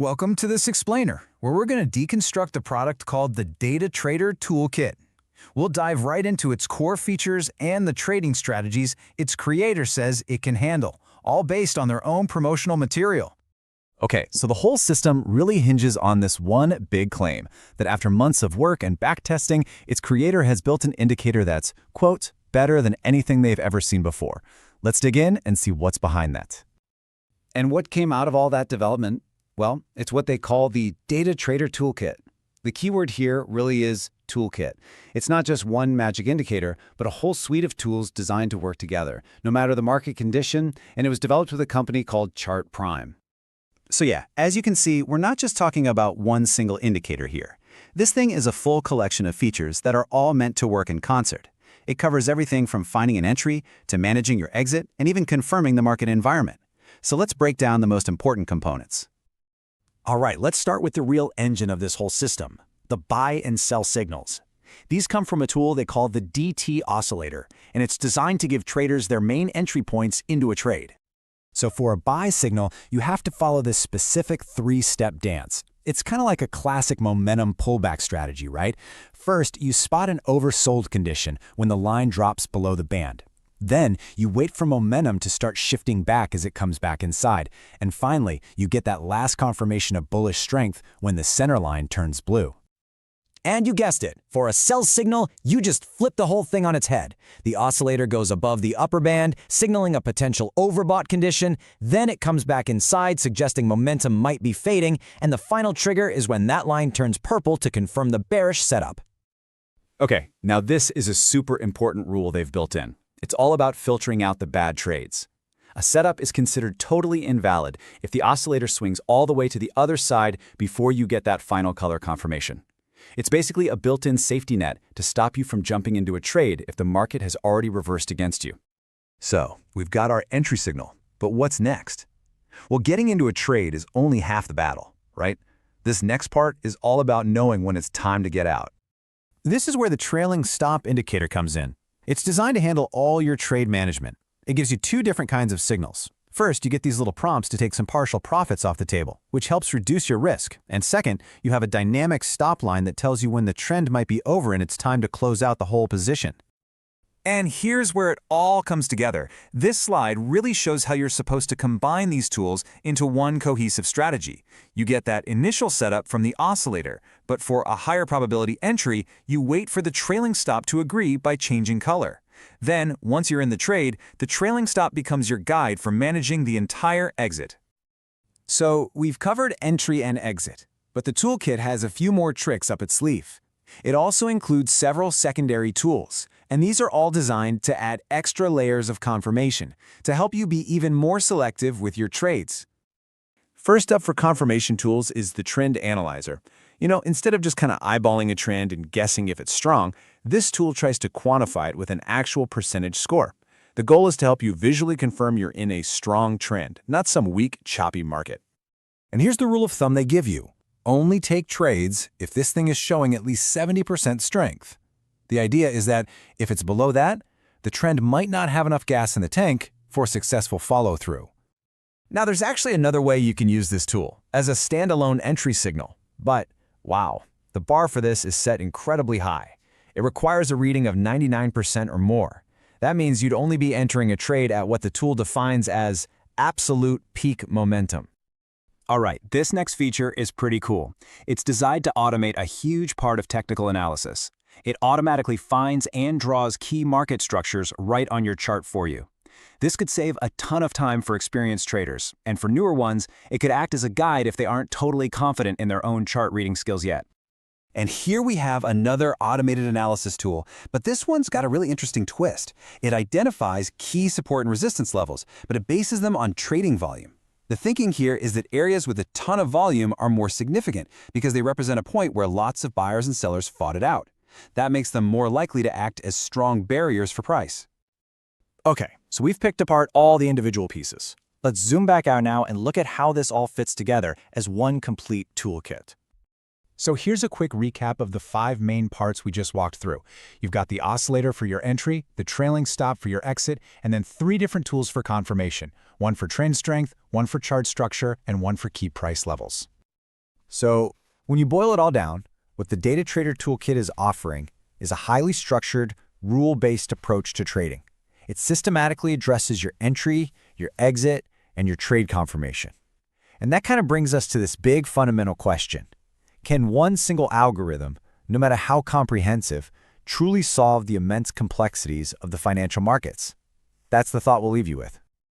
Welcome to this explainer, where we're going to deconstruct a product called the Data Trader Toolkit. We'll dive right into its core features and the trading strategies its creator says it can handle, all based on their own promotional material. Okay, so the whole system really hinges on this one big claim, that after months of work and backtesting, its creator has built an indicator that's, quote, better than anything they've ever seen before. Let's dig in and see what's behind that. And what came out of all that development? Well, it's what they call the Data Trader Toolkit. The keyword here really is toolkit. It's not just one magic indicator, but a whole suite of tools designed to work together, no matter the market condition, and it was developed with a company called Chart Prime. So yeah, as you can see, we're not just talking about one single indicator here. This thing is a full collection of features that are all meant to work in concert. It covers everything from finding an entry to managing your exit and even confirming the market environment. So let's break down the most important components. All right, let's start with the real engine of this whole system, the buy and sell signals. These come from a tool they call the DT oscillator, and it's designed to give traders their main entry points into a trade. So for a buy signal, you have to follow this specific three-step dance. It's kind of like a classic momentum pullback strategy, right? First, you spot an oversold condition when the line drops below the band. Then, you wait for momentum to start shifting back as it comes back inside. And finally, you get that last confirmation of bullish strength when the center line turns blue. And you guessed it, for a sell signal, you just flip the whole thing on its head. The oscillator goes above the upper band, signaling a potential overbought condition. Then it comes back inside, suggesting momentum might be fading. And the final trigger is when that line turns purple to confirm the bearish setup. Okay, now this is a super important rule they've built in. It's all about filtering out the bad trades. A setup is considered totally invalid if the oscillator swings all the way to the other side before you get that final color confirmation. It's basically a built-in safety net to stop you from jumping into a trade if the market has already reversed against you. So, we've got our entry signal, but what's next? Well, getting into a trade is only half the battle, right? This next part is all about knowing when it's time to get out. This is where the trailing stop indicator comes in. It's designed to handle all your trade management. It gives you two different kinds of signals. First, you get these little prompts to take some partial profits off the table, which helps reduce your risk. And second, you have a dynamic stop line that tells you when the trend might be over and it's time to close out the whole position. And here's where it all comes together. This slide really shows how you're supposed to combine these tools into one cohesive strategy. You get that initial setup from the oscillator, but for a higher probability entry, you wait for the trailing stop to agree by changing color. Then, once you're in the trade, the trailing stop becomes your guide for managing the entire exit. So we've covered entry and exit, but the toolkit has a few more tricks up its sleeve. It also includes several secondary tools, and these are all designed to add extra layers of confirmation to help you be even more selective with your trades. First up for confirmation tools is the trend analyzer. Instead of just kind of eyeballing a trend and guessing if it's strong, this tool tries to quantify it with an actual percentage score. The goal is to help you visually confirm you're in a strong trend, not some weak, choppy market. And here's the rule of thumb they give you. Only take trades if this thing is showing at least 70% strength. The idea is that if it's below that, the trend might not have enough gas in the tank for successful follow-through. Now, there's actually another way you can use this tool, as a standalone entry signal. But, wow, the bar for this is set incredibly high. It requires a reading of 99% or more. That means you'd only be entering a trade at what the tool defines as absolute peak momentum. All right, this next feature is pretty cool. It's designed to automate a huge part of technical analysis. It automatically finds and draws key market structures right on your chart for you. This could save a ton of time for experienced traders, and for newer ones, it could act as a guide if they aren't totally confident in their own chart reading skills yet. And here we have another automated analysis tool, but this one's got a really interesting twist. It identifies key support and resistance levels, but it bases them on trading volume. The thinking here is that areas with a ton of volume are more significant because they represent a point where lots of buyers and sellers fought it out. That makes them more likely to act as strong barriers for price. Okay, so we've picked apart all the individual pieces. Let's zoom back out now and look at how this all fits together as one complete toolkit. So here's a quick recap of the 5 main parts we just walked through. You've got the oscillator for your entry, the trailing stop for your exit, and then 3 different tools for confirmation. One for trend strength, one for chart structure, and one for key price levels. So, when you boil it all down, what the Data Trader Toolkit is offering is a highly structured, rule-based approach to trading. It systematically addresses your entry, your exit, and your trade confirmation. And that kind of brings us to this big fundamental question. Can one single algorithm, no matter how comprehensive, truly solve the immense complexities of the financial markets? That's the thought we'll leave you with.